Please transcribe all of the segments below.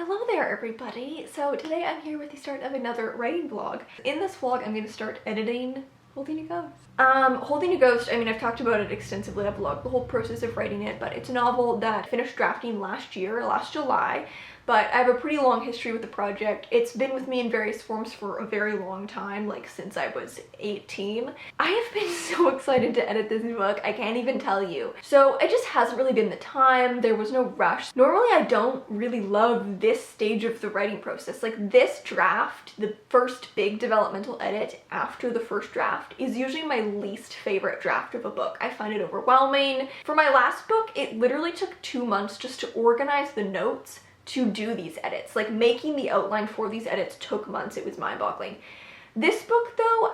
Hello there everybody! So today I'm here with the start of another writing vlog. In this vlog I'm going to start editing Holding a Ghost. Holding a Ghost, I mean, I've talked about it extensively. I've vlogged the whole process of writing it, but it's a novel that I finished drafting last July. But I have a pretty long history with the project. It's been with me in various forms for a very long time, like since I was 18. I have been so excited to edit this book, I can't even tell you. So it just hasn't really been the time, there was no rush. Normally I don't really love this stage of the writing process. Like this draft, the first big developmental edit after the first draft, is usually my least favorite draft of a book. I find it overwhelming. For my last book, it literally took 2 months just to organize the notes to do these edits. Like making the outline for these edits took months. It was mind-boggling. This book though,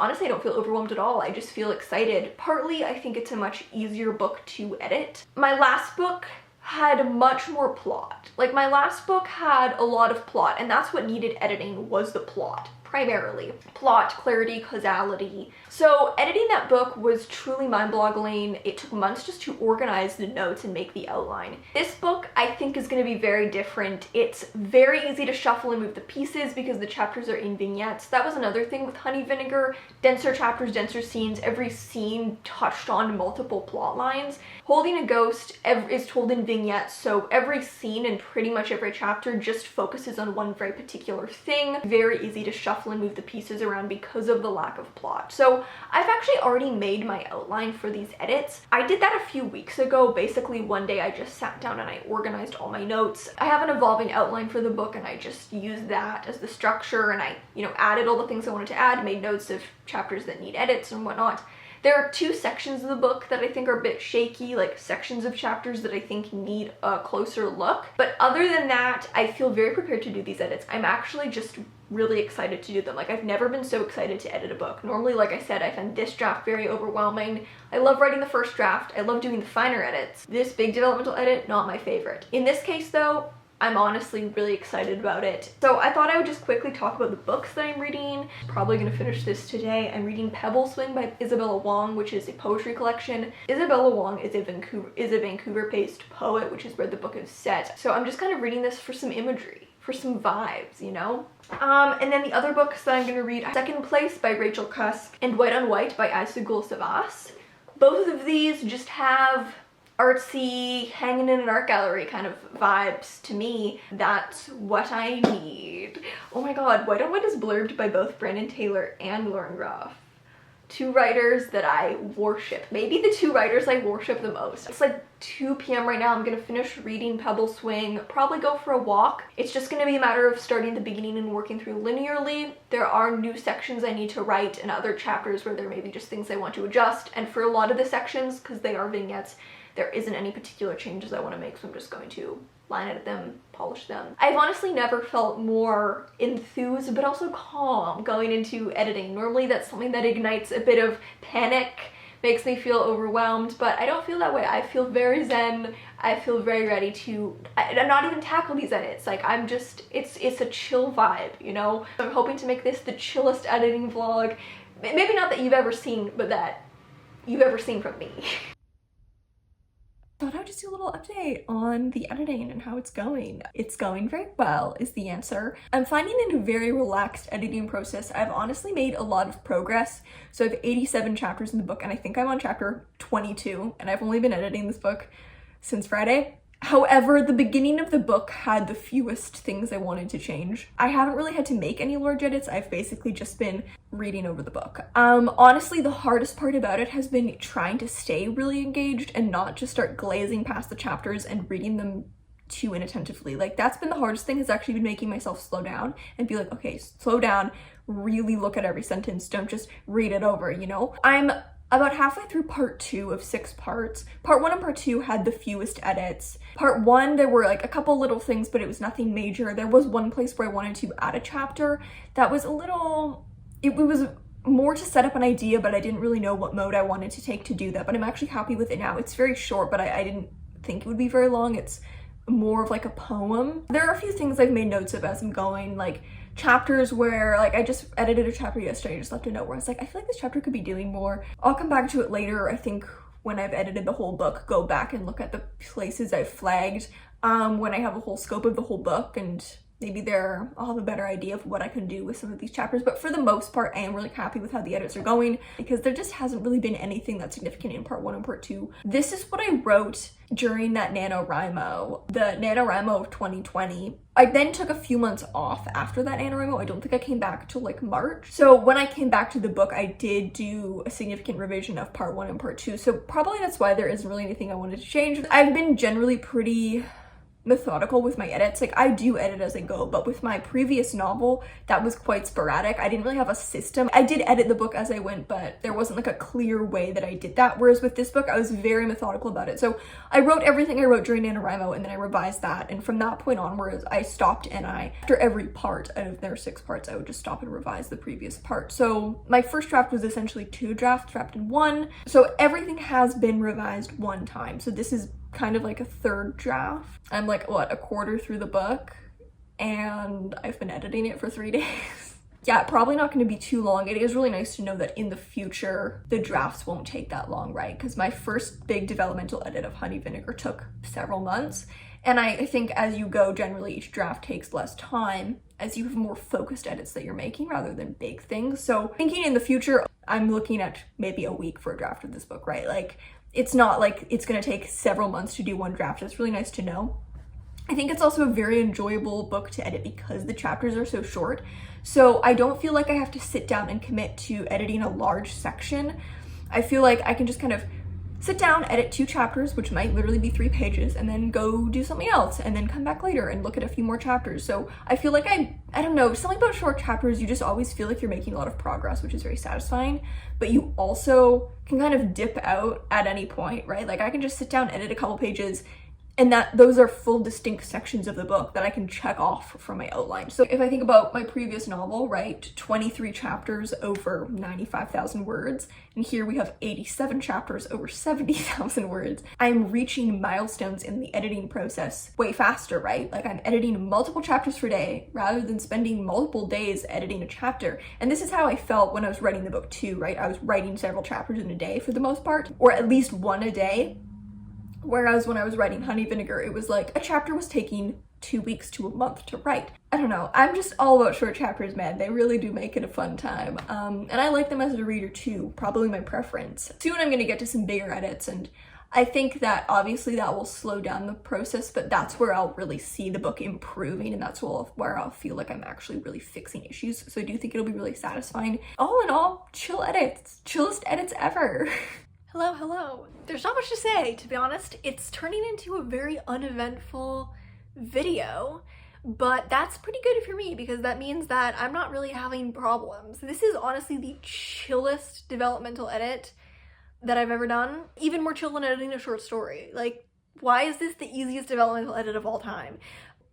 honestly I don't feel overwhelmed at all. I just feel excited. Partly I think it's a much easier book to edit. My last book had much more plot. Like my last book had a lot of plot, and that's what needed editing, was the plot. Primarily. Plot, clarity, causality. So editing that book was truly mind-boggling. It took months just to organize the notes and make the outline. This book I think is going to be very different. It's very easy to shuffle and move the pieces because the chapters are in vignettes. That was another thing with Honey Vinegar. Denser chapters, denser scenes. Every scene touched on multiple plot lines. Holding a Ghost is told in vignettes, so every scene and pretty much every chapter just focuses on one very particular thing. Very easy to shuffle and move the pieces around because of the lack of plot. So I've actually already made my outline for these edits. I did that a few weeks ago. Basically one day I just sat down and I organized all my notes. I have an evolving outline for the book and I just used that as the structure, and I, added all the things I wanted to add, made notes of chapters that need edits and whatnot. There are 2 sections of the book that I think are a bit shaky, like sections of chapters that I think need a closer look. But other than that, I feel very prepared to do these edits. I'm actually just really excited to do them. Like, I've never been so excited to edit a book. Normally, like I said, I found this draft very overwhelming. I love writing the first draft. I love doing the finer edits. This big developmental edit, not my favorite. In this case though, I'm honestly really excited about it. So I thought I would just quickly talk about the books that I'm reading. Probably gonna finish this today. I'm reading Pebble Swing by Isabella Wong, which is a poetry collection. Isabella Wong is a Vancouver-based poet, which is where the book is set. So I'm just kind of reading this for some imagery, for some vibes, And then the other books that I'm gonna read are Second Place by Rachel Cusk and White on White by Aysegul Savas. Both of these just have artsy, hanging in an art gallery kind of vibes to me. That's what I need. Oh my god, White on White is blurbed by both Brandon Taylor and Lauren Groff. 2 writers that I worship. Maybe the 2 writers I worship the most. It's like 2 p.m. right now. I'm gonna finish reading Pebble Swing, probably go for a walk. It's just gonna be a matter of starting at the beginning and working through linearly. There are new sections I need to write and other chapters where there may be just things I want to adjust. And for a lot of the sections, because they are vignettes, there isn't any particular changes I want to make, so I'm just going to line edit them, polish them. I've honestly never felt more enthused but also calm going into editing. Normally that's something that ignites a bit of panic, makes me feel overwhelmed, but I don't feel that way. I feel very zen. I feel very ready to not even tackle these edits. Like, I'm just, it's a chill vibe, I'm hoping to make this the chillest editing vlog, maybe not that you've ever seen, but that you've ever seen from me. Thought I'd just do a little update on the editing and how it's going. It's going very well is the answer. I'm finding it a very relaxed editing process. I've honestly made a lot of progress. So I have 87 chapters in the book and I think I'm on chapter 22, and I've only been editing this book since Friday. However, the beginning of the book had the fewest things I wanted to change. I haven't really had to make any large edits. I've basically just been reading over the book. Honestly, the hardest part about it has been trying to stay really engaged and not just start glazing past the chapters and reading them too inattentively. Like, that's been the hardest thing, has actually been making myself slow down and be like, okay, slow down, really look at every sentence, don't just read it over, I'm about halfway through part 2 of 6 parts. Part 1 and part 2 had the fewest edits. Part 1, there were like a couple little things, but it was nothing major. There was one place where I wanted to add a chapter that was a little, it was more to set up an idea, but I didn't really know what mode I wanted to take to do that. But I'm actually happy with it now. It's very short, but I didn't think it would be very long. It's more of like a poem. There are a few things I've made notes of as I'm going, like chapters where, like, I just edited a chapter yesterday, I just left a note where I was like, I feel like this chapter could be doing more. I'll come back to it later, I think when I've edited the whole book, go back and look at the places I've flagged when I have a whole scope of the whole book, and maybe I'll have a better idea of what I can do with some of these chapters. But for the most part, I am really happy with how the edits are going, because there just hasn't really been anything that's significant in part 1 and part 2. This is what I wrote during that NaNoWriMo, the NaNoWriMo of 2020. I then took a few months off after that NaNoWriMo. I don't think I came back till like March. So when I came back to the book, I did do a significant revision of part 1 and part 2. So probably that's why there isn't really anything I wanted to change. I've been generally pretty methodical with my edits. Like, I do edit as I go, but with my previous novel, that was quite sporadic. I didn't really have a system. I did edit the book as I went, but there wasn't like a clear way that I did that. Whereas with this book, I was very methodical about it. So I wrote everything I wrote during NaNoWriMo, and then I revised that. And from that point onwards, I stopped, and after every part, out of their 6 parts, I would just stop and revise the previous part. So my first draft was essentially 2 drafts wrapped in 1. So everything has been revised 1 time. So this is kind of like a 3rd draft. I'm like, what, a quarter through the book, and I've been editing it for 3 days. Yeah, probably not going to be too long. It is really nice to know that in the future, the drafts won't take that long, right? Because my first big developmental edit of Honey Vinegar took several months. And I think as you go, generally each draft takes less time as you have more focused edits that you're making rather than big things. So thinking in the future, I'm looking at maybe a week for a draft of this book, right? Like, it's not like it's going to take several months to do 1 draft. It's really nice to know. I think it's also a very enjoyable book to edit because the chapters are so short. So I don't feel like I have to sit down and commit to editing a large section. I feel like I can just kind of sit down, edit 2 chapters, which might literally be 3 pages, and then go do something else, and then come back later and look at a few more chapters. So I feel like I don't know, something about short chapters, you just always feel like you're making a lot of progress, which is very satisfying, but you also can kind of dip out at any point, right? Like, I can just sit down, edit a couple pages, and those are full distinct sections of the book that I can check off from my outline. So if I think about my previous novel, right, 23 chapters over 95,000 words, and here we have 87 chapters over 70,000 words, I'm reaching milestones in the editing process way faster, right? Like, I'm editing multiple chapters per day rather than spending multiple days editing a chapter. And this is how I felt when I was writing the book too, right? I was writing several chapters in a day for the most part, or at least 1 a day. Whereas when I was writing Honey Vinegar, it was like a chapter was taking 2 weeks to a month to write. I don't know, I'm just all about short chapters, man. They really do make it a fun time. And I like them as a reader too, probably my preference. Soon I'm gonna get to some bigger edits, and I think that obviously that will slow down the process, but that's where I'll really see the book improving, and that's where I'll feel like I'm actually really fixing issues. So I do think it'll be really satisfying. All in all, chill edits, chillest edits ever. Hello. There's not much to say, to be honest. It's turning into a very uneventful video, but that's pretty good for me because that means that I'm not really having problems. This is honestly the chillest developmental edit that I've ever done. Even more chill than editing a short story. Like, why is this the easiest developmental edit of all time?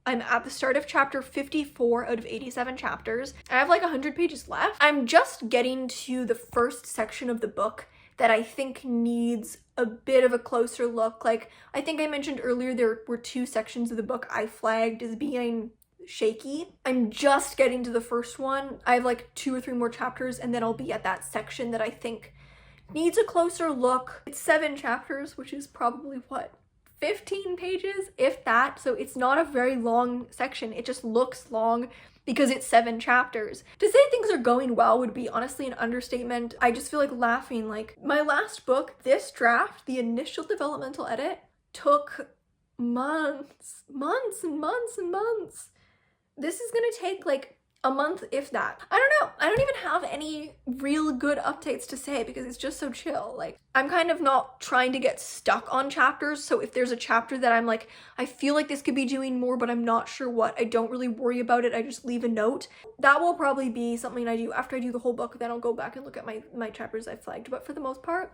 I'm at the start of chapter 54 out of 87 chapters. I have like 100 pages left. I'm just getting to the first section of the book that I think needs a bit of a closer look. Like, I think I mentioned earlier, there were 2 sections of the book I flagged as being shaky. I'm just getting to the first one. I have like 2 or 3 more chapters, and then I'll be at that section that I think needs a closer look. It's 7 chapters, which is probably, what, 15 pages, if that. So it's not a very long section. It just looks long because it's 7 chapters. To say things are going well would be honestly an understatement. I just feel like laughing. Like, my last book, this draft, the initial developmental edit, took months and months. This is gonna take like a month, if that. I don't know. I don't even have any real good updates to say because it's just so chill. Like, I'm kind of not trying to get stuck on chapters, so if there's a chapter that I'm like, I feel like this could be doing more, but I'm not sure what, I don't really worry about it. I just leave a note. That will probably be something I do after I do the whole book. Then I'll go back and look at my chapters I flagged. But for the most part,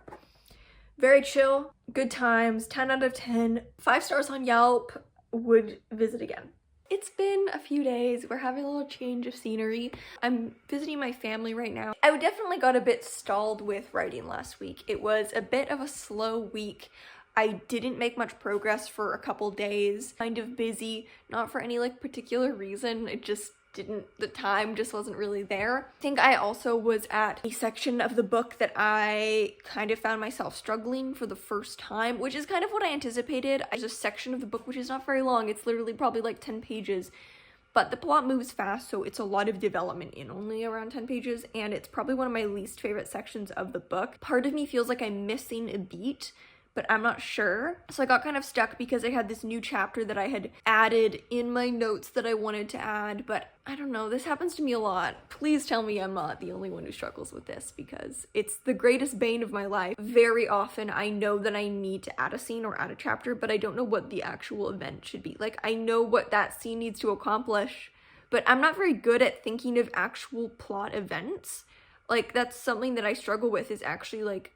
very chill, good times, 10 out of 10, 5 stars on Yelp, would visit again. It's been a few days. We're having a little change of scenery. I'm visiting my family right now. I definitely got a bit stalled with writing last week. It was a bit of a slow week. I didn't make much progress for a couple days. Kind of busy, not for any like particular reason. It just the time just wasn't really there. I think I also was at a section of the book that I kind of found myself struggling for the first time, which is kind of what I anticipated. There's a section of the book which is not very long. It's literally probably like 10 pages, but the plot moves fast, so it's a lot of development in only around 10 pages, and it's probably one of my least favorite sections of the book. Part of me feels like I'm missing a beat, but I'm not sure. So I got kind of stuck because I had this new chapter that I had added in my notes that I wanted to add, but I don't know, this happens to me a lot. Please tell me I'm not the only one who struggles with this, because it's the greatest bane of my life. Very often I know that I need to add a scene or add a chapter, but I don't know what the actual event should be. Like, I know what that scene needs to accomplish, but I'm not very good at thinking of actual plot events. Like, that's something that I struggle with, is actually like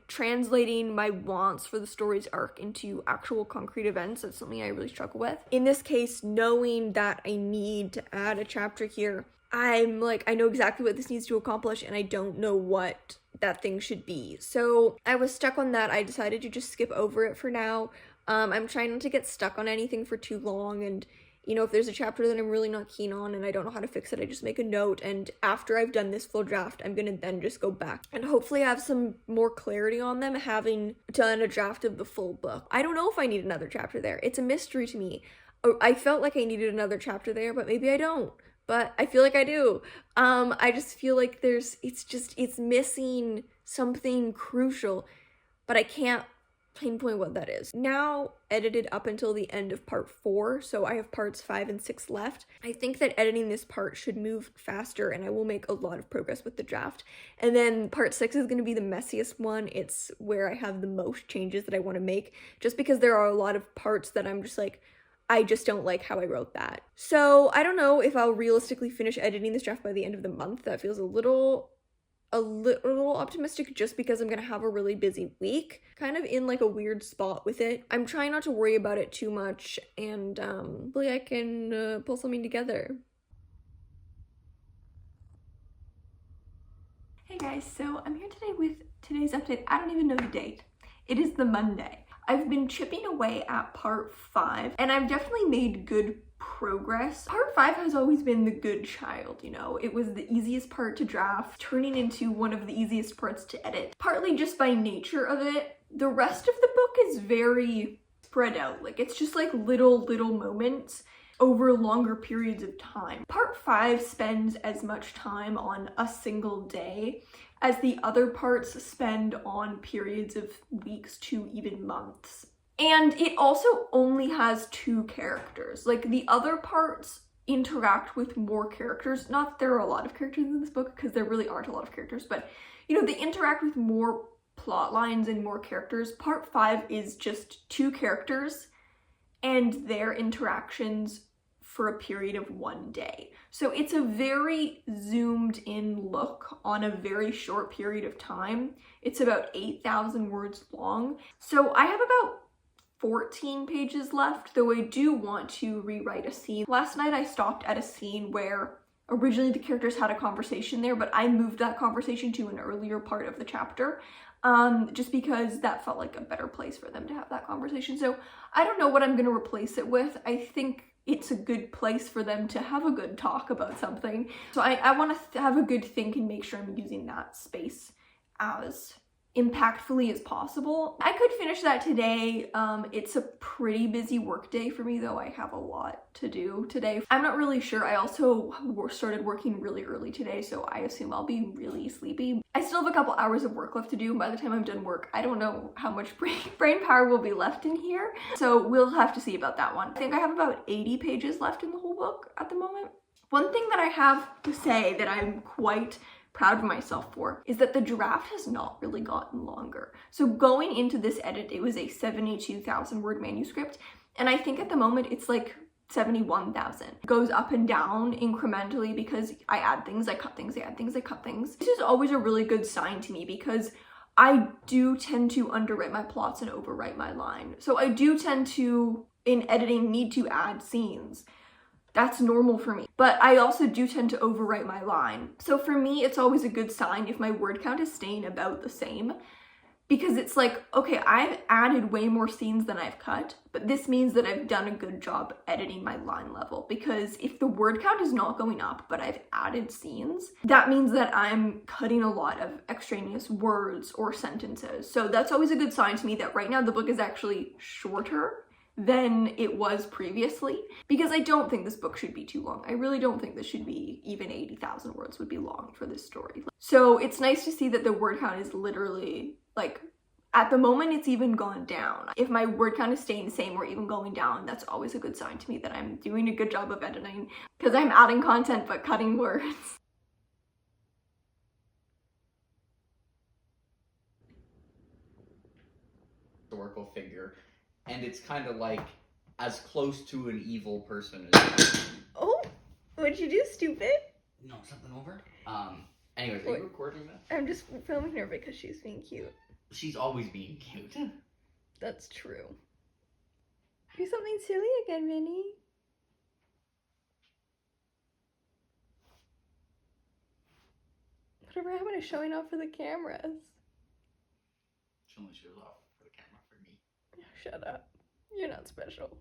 translating my wants for the story's arc into actual concrete events. That's something I really struggle with. In this case, knowing that I need to add a chapter here, I'm like, I know exactly what this needs to accomplish, and I don't know what that thing should be. So I was stuck on that. I decided to just skip over it for now. I'm trying not to get stuck on anything for too long, and you know, if there's a chapter that I'm really not keen on and I don't know how to fix it, I just make a note, and after I've done this full draft, I'm gonna then just go back and hopefully have some more clarity on them, having done a draft of the full book. I don't know if I need another chapter there. It's a mystery to me. I felt like I needed another chapter there, but maybe I don't. But I feel like I do. I just feel like it's missing something crucial, but I can't pinpoint what that is. Now edited up until the end of part 4, so I have parts 5 and 6 left. I think that editing this part should move faster, and I will make a lot of progress with the draft. And then part 6 is going to be the messiest one. It's where I have the most changes that I want to make, just because there are a lot of parts that I'm just like, I just don't like how I wrote that. So I don't know if I'll realistically finish editing this draft by the end of the month. That feels a little optimistic, just because I'm gonna have a really busy week, kind of in like a weird spot with it. I'm trying not to worry about it too much, and hopefully I can pull something together. Hey guys, so I'm here today with today's update. I don't even know the date. It is the Monday. I've been chipping away at part 5, and I've definitely made good progress. Part 5 has always been the good child, you know? It was the easiest part to draft, turning into one of the easiest parts to edit, partly just by nature of it. The rest of the book is very spread out. Like, it's just like little moments over longer periods of time. Part 5 spends as much time on a single day as the other parts spend on periods of weeks to even months. And it also only has 2 characters. Like, the other parts interact with more characters. Not that there are a lot of characters in this book, because there really aren't a lot of characters, but you know, they interact with more plot lines and more characters. Part 5 is just 2 characters and their interactions for a period of 1 day. So it's a very zoomed in look on a very short period of time. It's about 8,000 words long. So I have about 14 pages left, though I do want to rewrite a scene. Last night I stopped at a scene where originally the characters had a conversation there, but I moved that conversation to an earlier part of the chapter, just because that felt like a better place for them to have that conversation. So I don't know what I'm gonna replace it with. I think it's a good place for them to have a good talk about something. So I want to have a good think and make sure I'm using that space as impactfully as possible. I could finish that today. It's a pretty busy work day for me, though. I have a lot to do today. I'm not really sure. I also started working really early today, so I assume I'll be really sleepy. I still have a couple hours of work left to do. By the time I'm done work, I don't know how much brain power will be left in here, so we'll have to see about that one. I think I have about 80 pages left in the whole book at the moment. One thing that I have to say that I'm quite proud of myself for is that the draft has not really gotten longer. So going into this edit, it was a 72,000 word manuscript, and I think at the moment it's like 71,000. It goes up and down incrementally because I add things, I cut things, I add things, I cut things. This is always a really good sign to me, because I do tend to underwrite my plots and overwrite my line. So I do tend to, in editing, need to add scenes. That's normal for me. But I also do tend to overwrite my line. So for me, it's always a good sign if my word count is staying about the same. because it's like, okay, I've added way more scenes than I've cut, but this means that I've done a good job editing my line level, because if the word count is not going up, but I've added scenes, that means that I'm cutting a lot of extraneous words or sentences. So that's always a good sign to me that right now the book is actually shorter than it was previously, because I don't think this book should be too long. I really don't think this should be, even 80,000 words would be long for this story. So it's nice to see that the word count is literally, like, at the moment it's even gone down. If my word count is staying the same or even going down, that's always a good sign to me that I'm doing a good job of editing, because I'm adding content but cutting words. Historical figure, and it's kind of like as close to an evil person as Oh, what'd you do, stupid? No, something over. Anyways, are you recording this? I'm just filming her because she's being cute. She's always being cute. That's true. Do something silly again, Minnie. Whatever happened to showing off for the cameras? She only shows off for the camera for me. Shut up. You're not special.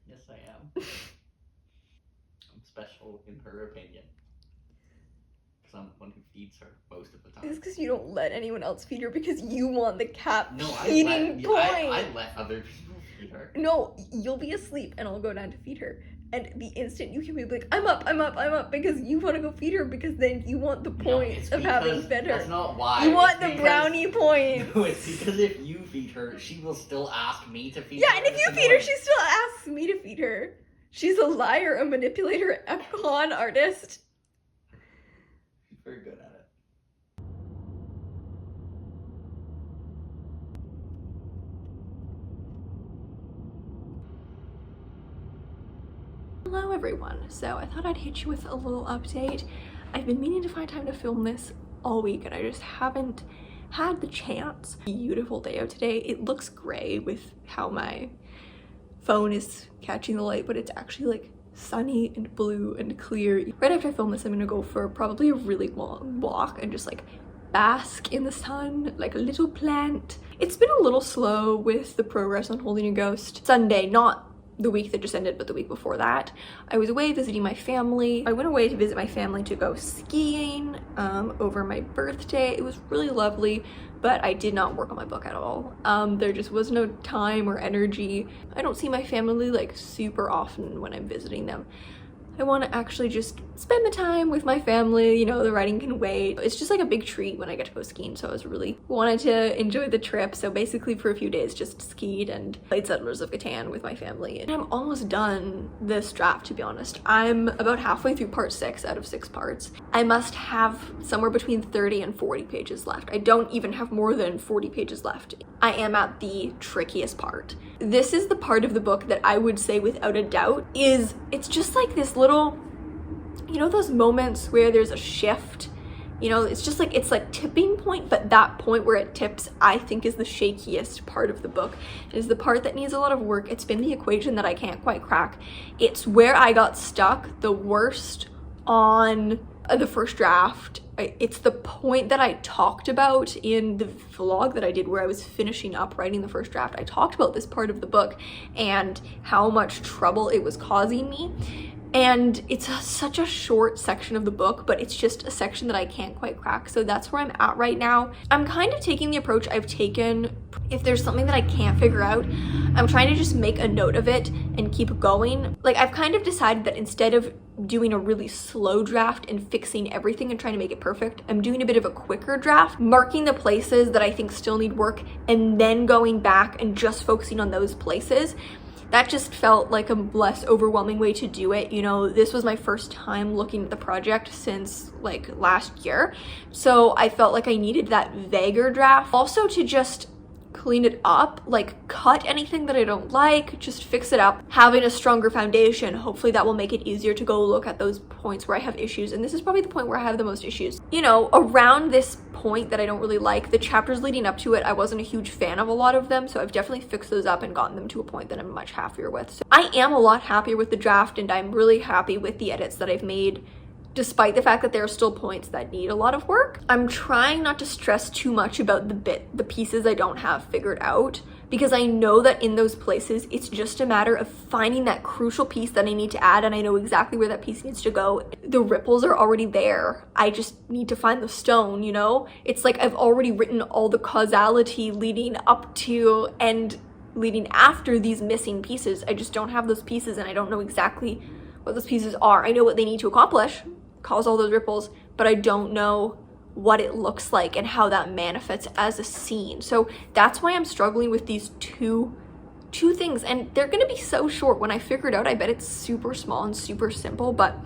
Yes, I am. I'm special in her opinion. Because I'm the one who feeds her most of the time. It's because you don't let anyone else feed her because you want the cat No, feeding point. I let other people feed her. No, you'll be asleep and I'll go down to feed her. And the instant you hear me be like, I'm up, because you want to go feed her, because then you want the point of having fed her. That's not why. You want the brownie point. No, it's because if you feed her, she will still ask me to feed her. Yeah, and if you feed her, she still asks me to feed her. She's a liar, a manipulator, a con artist. She's very good at it. Hello everyone, so I thought I'd hit you with a little update. I've been meaning to find time to film this all week and I just haven't had the chance. Beautiful day out today. It looks gray with how my phone is catching the light, but it's actually like sunny and blue and clear. Right after I film this, I'm gonna go for probably a really long walk and just like bask in the sun like a little plant. It's been a little slow with the progress on Holding a Ghost. Sunday, not the week that just ended, but the week before that, I was away visiting my family. I went away to visit my family to go skiing over my birthday. It was really lovely, but I did not work on my book at all. There just was no time or energy. I don't see my family like super often when I'm visiting them. I want to actually just spend the time with my family, you know, the writing can wait. It's just like a big treat when I get to go skiing, so I was really wanted to enjoy the trip. So basically for a few days just skied and played Settlers of Catan with my family. And I'm almost done this draft, to be honest. I'm about halfway through part 6 out of 6 parts. I must have somewhere between 30 and 40 pages left. I don't even have more than 40 pages left. I am at the trickiest part. This is the part of the book that I would say without a doubt is, it's just like this little, you know, those moments where there's a shift, you know, it's just like, it's like tipping point, but that point where it tips, I think is the shakiest part of the book. It is the part that needs a lot of work. It's been the equation that I can't quite crack. It's where I got stuck the worst on the first draft. It's the point that I talked about in the vlog that I did where I was finishing up writing the first draft. I talked about this part of the book and how much trouble it was causing me. And it's such a short section of the book, but it's just a section that I can't quite crack. So that's where I'm at right now. I'm kind of taking the approach I've taken. If there's something that I can't figure out, I'm trying to just make a note of it and keep going. Like, I've kind of decided that instead of doing a really slow draft and fixing everything and trying to make it perfect, I'm doing a bit of a quicker draft, marking the places that I think still need work and then going back and just focusing on those places. That just felt like a less overwhelming way to do it. You know, this was my first time looking at the project since like last year. So I felt like I needed that vaguer draft. Also to just clean it up, like cut anything that I don't like, just fix it up. Having a stronger foundation, hopefully that will make it easier to go look at those points where I have issues. And this is probably the point where I have the most issues. You know, around this point that I don't really like, the chapters leading up to it, I wasn't a huge fan of a lot of them. So I've definitely fixed those up and gotten them to a point that I'm much happier with. So I am a lot happier with the draft and I'm really happy with the edits that I've made despite the fact that there are still points that need a lot of work. I'm trying not to stress too much about the pieces I don't have figured out, because I know that in those places, it's just a matter of finding that crucial piece that I need to add, and I know exactly where that piece needs to go. The ripples are already there. I just need to find the stone, you know? It's like I've already written all the causality leading up to and leading after these missing pieces. I just don't have those pieces, and I don't know exactly what those pieces are. I know what they need to accomplish, cause all those ripples, but I don't know what it looks like and how that manifests as a scene. So that's why I'm struggling with these two things, and they're gonna be so short. When I figure it out, I bet it's super small and super simple, but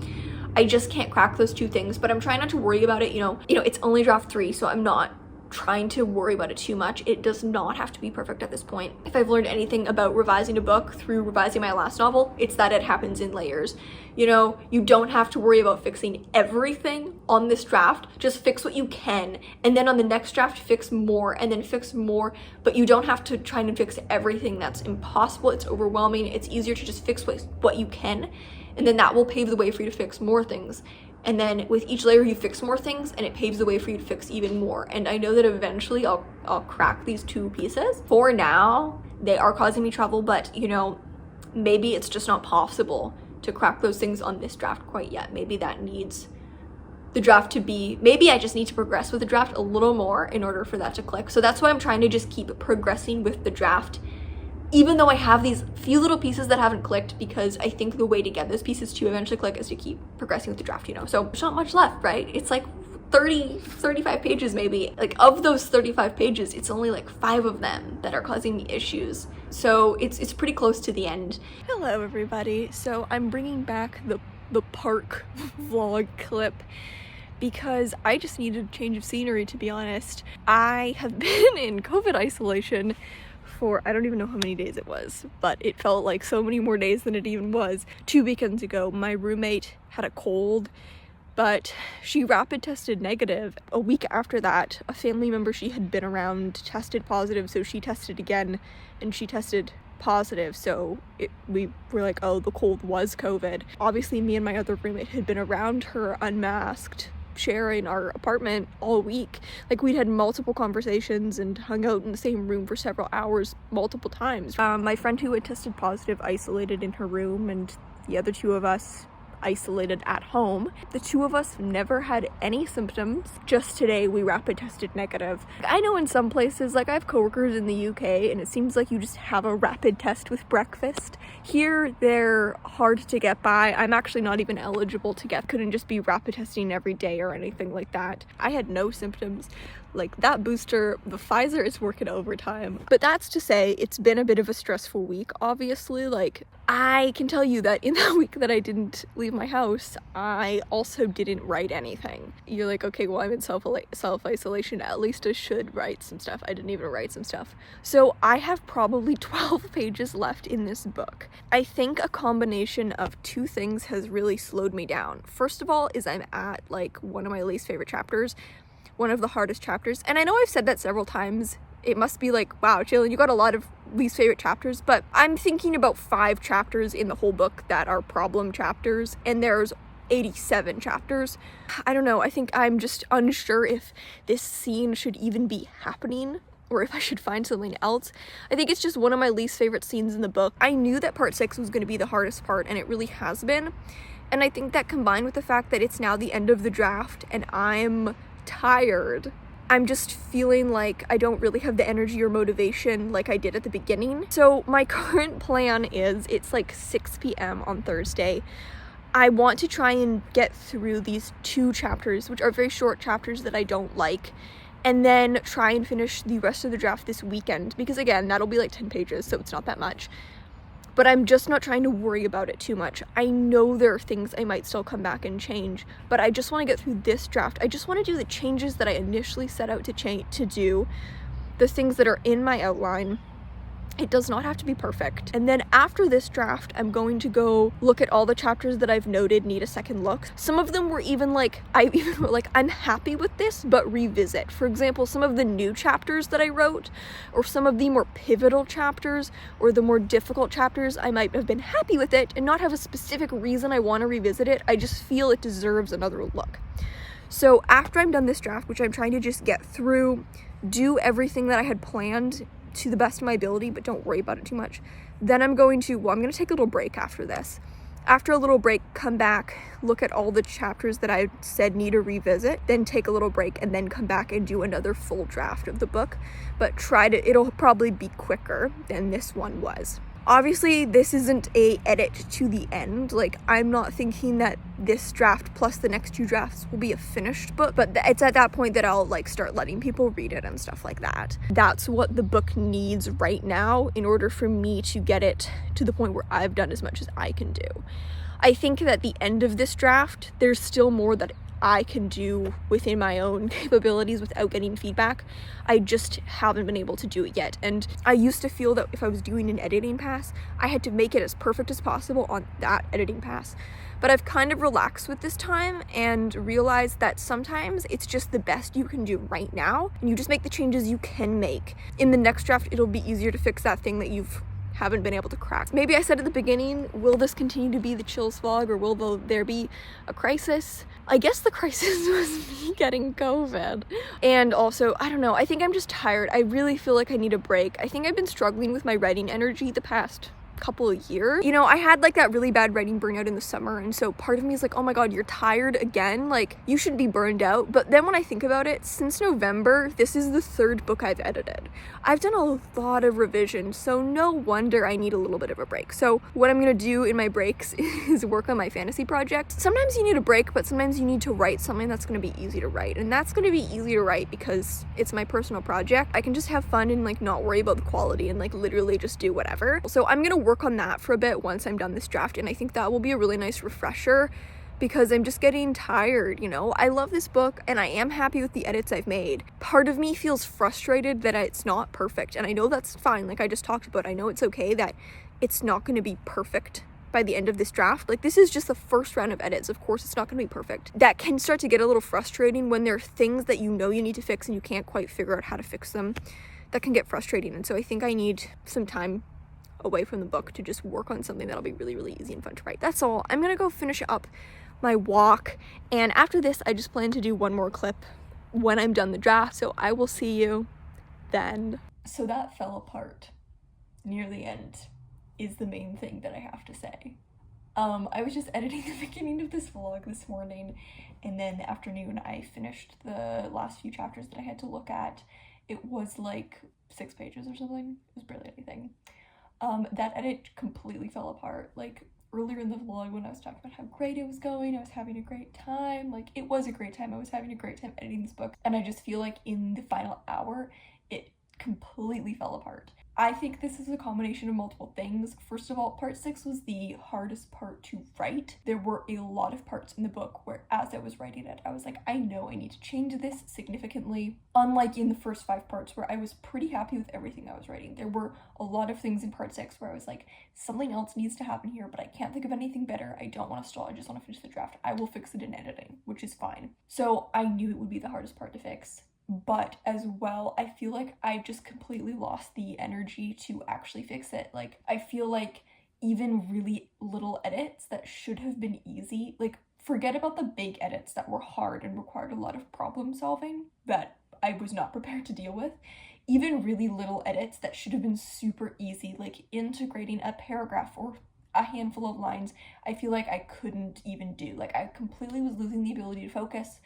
I just can't crack those two things. But I'm trying not to worry about it, you know, it's only draft 3, so I'm not trying to worry about it too much. It does not have to be perfect at this point. If I've learned anything about revising a book through revising my last novel, it's that it happens in layers. You know, you don't have to worry about fixing everything on this draft. Just fix what you can, and then on the next draft fix more, and then fix more. But you don't have to try and fix everything. That's impossible. It's overwhelming. It's easier to just fix what you can, and then that will pave the way for you to fix more things. And then with each layer you fix more things, and it paves the way for you to fix even more. And I know that eventually I'll crack these two pieces. For now, they are causing me trouble, but you know, maybe it's just not possible to crack those things on this draft quite yet. Maybe that needs the draft to be, maybe I just need to progress with the draft a little more in order for that to click. So that's why I'm trying to just keep progressing with the draft, even though I have these few little pieces that haven't clicked, because I think the way to get those pieces to eventually click is to keep progressing with the draft, you know? So there's not much left, right? It's like 35 pages maybe. Like of those 35 pages, it's only like 5 of them that are causing me issues. So it's pretty close to the end. Hello everybody. So I'm bringing back the park vlog clip because I just needed a change of scenery, to be honest. I have been in COVID isolation for I don't even know how many days it was, but it felt like so many more days than it even was. 2 weekends ago, my roommate had a cold, but she rapid tested negative. A week after that, a family member she had been around tested positive, so she tested again, and she tested positive. So we were like, oh, the cold was COVID. Obviously, me and my other roommate had been around her unmasked, sharing our apartment all week. Like, we'd had multiple conversations and hung out in the same room for several hours multiple times. My friend who had tested positive isolated in her room, and the other 2 of us isolated at home. The 2 of us never had any symptoms. Just today we rapid tested negative. I know in some places, like I have coworkers in the UK, and it seems like you just have a rapid test with breakfast. Here they're hard to get by. I'm actually not even eligible to get, couldn't just be rapid testing every day or anything like that. I had no symptoms. Like, that booster, the Pfizer is working overtime. But that's to say, it's been a bit of a stressful week, obviously. Like, I can tell you that in that week that I didn't leave my house, I also didn't write anything. You're like, okay, well, I'm in self-isolation. At least I should write some stuff. I didn't even write some stuff. So I have probably 12 pages left in this book. I think a combination of 2 things has really slowed me down. First of all is I'm at, like, one of my least favorite chapters. One of the hardest chapters, and I know I've said that several times. It must be like, wow, Jalen, you got a lot of least favorite chapters, but I'm thinking about 5 chapters in the whole book that are problem chapters, and there's 87 chapters. I don't know, I think I'm just unsure if this scene should even be happening, or if I should find something else. I think it's just one of my least favorite scenes in the book. I knew that part 6 was going to be the hardest part, and it really has been, and I think that combined with the fact that it's now the end of the draft, and I'm tired, I'm just feeling like I don't really have the energy or motivation like I did at the beginning. So my current plan is, it's like 6 p.m. on Thursday. I want to try and get through these 2 chapters, which are very short chapters that I don't like, and then try and finish the rest of the draft this weekend, because again, that'll be like 10 pages, so it's not that much. But I'm just not trying to worry about it too much. I know there are things I might still come back and change, but I just want to get through this draft. I just want to do the changes that I initially set out to do, the things that are in my outline, It does not have to be perfect. And then after this draft, I'm going to go look at all the chapters that I've noted need a second look. Some of them were even like, I'm happy with this, but revisit. For example, some of the new chapters that I wrote, or some of the more pivotal chapters, or the more difficult chapters, I might have been happy with it and not have a specific reason I want to revisit it. I just feel it deserves another look. So after I'm done this draft, which I'm trying to just get through, do everything that I had planned to the best of my ability, but don't worry about it too much. Then I'm going to take a little break after this. After a little break, come back, look at all the chapters that I said need a revisit, then take a little break, and then come back and do another full draft of the book. But it'll probably be quicker than this one was. Obviously, this isn't a edit to the end. Like, I'm not thinking that this draft plus the next 2 drafts will be a finished book, but it's at that point that I'll like start letting people read it and stuff like that. That's what the book needs right now in order for me to get it to the point where I've done as much as I can do. I think that at the end of this draft, there's still more that I can do within my own capabilities without getting feedback. I just haven't been able to do it yet. And I used to feel that if I was doing an editing pass, I had to make it as perfect as possible on that editing pass. But I've kind of relaxed with this time and realized that sometimes it's just the best you can do right now, and you just make the changes you can make. In the next draft, it'll be easier to fix that thing that you've haven't been able to crack. Maybe I said at the beginning, will this continue to be the chills vlog, or will there be a crisis? I guess the crisis was me getting COVID. And also, I don't know, I think I'm just tired. I really feel like I need a break. I think I've been struggling with my writing energy the past couple of years. You know, I had like that really bad writing burnout in the summer, and so part of me is like, oh my god, you're tired again, like you should be burned out. But then when I think about it, since November, this is the 3rd book I've edited. I've done a lot of revisions, so no wonder I need a little bit of a break. So what I'm gonna do in my breaks is work on my fantasy project. Sometimes you need a break, but sometimes you need to write something that's gonna be easy to write, and that's gonna be easy to write because it's my personal project. I can just have fun and like not worry about the quality and like literally just do whatever. So I'm gonna work on that for a bit once I'm done this draft, and I think that will be a really nice refresher because I'm just getting tired, you know? I love this book and I am happy with the edits I've made. Part of me feels frustrated that it's not perfect, and I know that's fine, like I just talked about. I know it's okay that it's not going to be perfect by the end of this draft. Like, this is just the first round of edits. Of course it's not going to be perfect. That can start to get a little frustrating when there are things that you know you need to fix and you can't quite figure out how to fix them. That can get frustrating, and so I think I need some time away from the book to just work on something that'll be really, really easy and fun to write. That's all. I'm gonna go finish up my walk, and after this I just plan to do one more clip when I'm done the draft, so I will see you then. So that fell apart near the end is the main thing that I have to say. I was just editing the beginning of this vlog this morning, and then the afternoon I finished the last few chapters that I had to look at. It was like 6 pages or something. It was barely anything. That edit completely fell apart. Like, earlier in the vlog when I was talking about how great it was going, I was having a great time. Like, it was a great time. I was having a great time editing this book, and I just feel like in the final hour, it completely fell apart. I think this is a combination of multiple things. First of all, part 6 was the hardest part to write. There were a lot of parts in the book where, as I was writing it, I was like, I know I need to change this significantly. Unlike in the first 5 parts where I was pretty happy with everything I was writing. There were a lot of things in part 6 where I was like, something else needs to happen here, but I can't think of anything better. I don't want to stall. I just want to finish the draft. I will fix it in editing, which is fine. So I knew it would be the hardest part to fix. But as well, I feel like I just completely lost the energy to actually fix it. Like, I feel like even really little edits that should have been easy, like, forget about the big edits that were hard and required a lot of problem solving that I was not prepared to deal with. Even really little edits that should have been super easy, like integrating a paragraph or a handful of lines, I feel like I couldn't even do. Like, I completely was losing the ability to focus.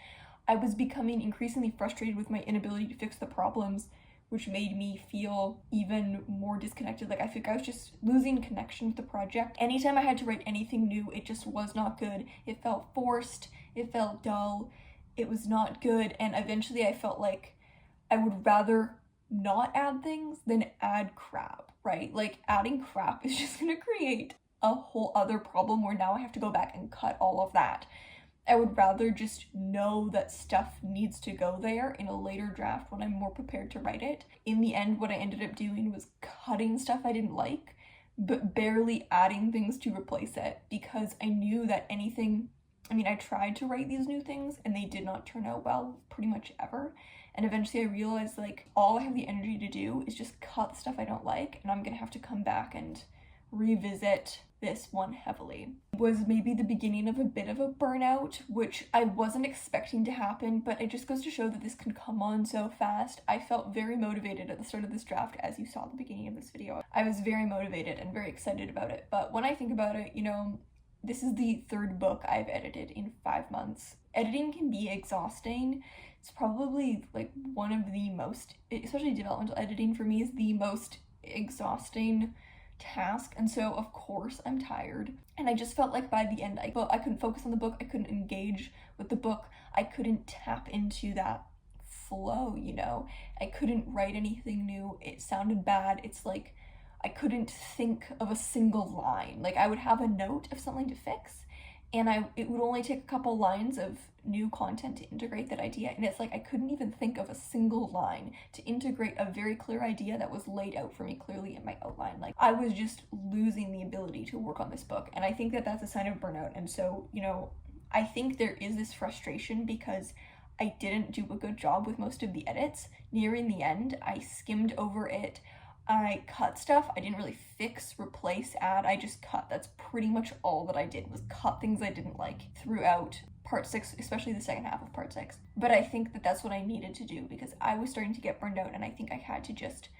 I was becoming increasingly frustrated with my inability to fix the problems, which made me feel even more disconnected. Like, I think I was just losing connection with the project. Anytime I had to write anything new, it just was not good. It felt forced, it felt dull, it was not good, and eventually I felt like I would rather not add things than add crap, right? Like, adding crap is just gonna create a whole other problem where now I have to go back and cut all of that. I would rather just know that stuff needs to go there in a later draft when I'm more prepared to write it. In the end, what I ended up doing was cutting stuff I didn't like, but barely adding things to replace it, because I knew that I tried to write these new things and they did not turn out well pretty much ever. And eventually I realized, like, all I have the energy to do is just cut stuff I don't like, and I'm gonna have to come back and revisit this one heavily. It was maybe the beginning of a bit of a burnout, which I wasn't expecting to happen, but it just goes to show that this can come on so fast. I felt very motivated at the start of this draft, as you saw at the beginning of this video. I was very motivated and very excited about it, but when I think about it, this is the third book I've edited in 5 months. Editing can be exhausting. It's probably like one of the most, especially developmental editing for me, is the most exhausting task, and so of course I'm tired. And I just felt like by the end I couldn't focus on the book, I couldn't engage with the book, I couldn't tap into that flow, I couldn't write anything new. It sounded bad. It's like I couldn't think of a single line. Like, I would have a note of something to fix, and it would only take a couple lines of new content to integrate that idea, and it's like I couldn't even think of a single line to integrate a very clear idea that was laid out for me clearly in my outline. Like, I was just losing the ability to work on this book, and I think that that's a sign of burnout. And so, I think there is this frustration because I didn't do a good job with most of the edits. Nearing the end, I skimmed over it, I cut stuff. I didn't really fix, replace, add. I just cut. That's pretty much all that I did, was cut things I didn't like throughout part 6, especially the second half of part 6. But I think that that's what I needed to do, because I was starting to get burned out, and I think I had to just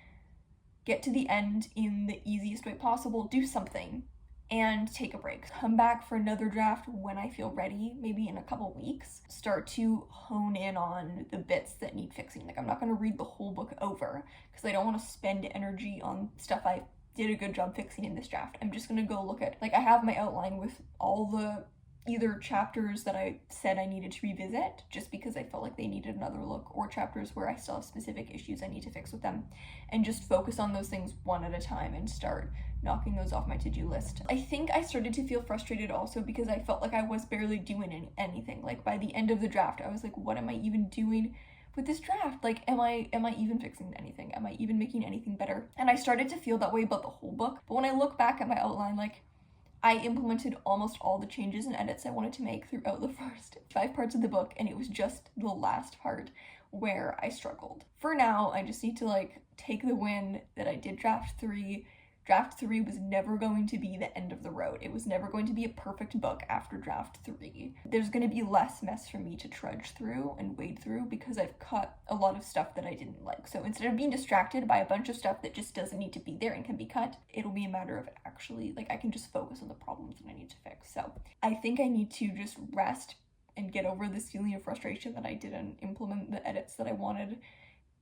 get to the end in the easiest way possible, do something, and take a break. Come back for another draft when I feel ready, maybe in a couple weeks. Start to hone in on the bits that need fixing. Like, I'm not going to read the whole book over because I don't want to spend energy on stuff I did a good job fixing in this draft. I'm just going to go look at, like, I have my outline with all the either chapters that I said I needed to revisit just because I felt like they needed another look, or chapters where I still have specific issues I need to fix with them, and just focus on those things one at a time and start knocking those off my to-do list. I think I started to feel frustrated also because I felt like I was barely doing anything. Like, by the end of the draft, I was like, what am I even doing with this draft? Like, am I even fixing anything? Am I even making anything better? And I started to feel that way about the whole book. But when I look back at my outline, like, I implemented almost all the changes and edits I wanted to make throughout the first 5 parts of the book, and it was just the last part where I struggled. For now, I just need to, like, take the win that I did draft 3. Draft 3 was never going to be the end of the road. It was never going to be a perfect book after draft 3. There's going to be less mess for me to trudge through and wade through because I've cut a lot of stuff that I didn't like. So instead of being distracted by a bunch of stuff that just doesn't need to be there and can be cut, it'll be a matter of actually, like, I can just focus on the problems that I need to fix. So I think I need to just rest and get over this feeling of frustration that I didn't implement the edits that I wanted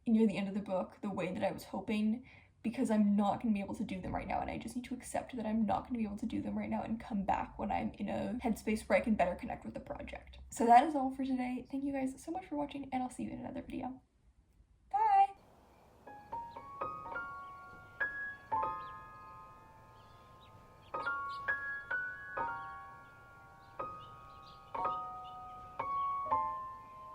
near the end of the book the way that I was hoping, because I'm not going to be able to do them right now, and I just need to accept that I'm not going to be able to do them right now and come back when I'm in a headspace where I can better connect with the project. So that is all for today. Thank you guys so much for watching, and I'll see you in another video.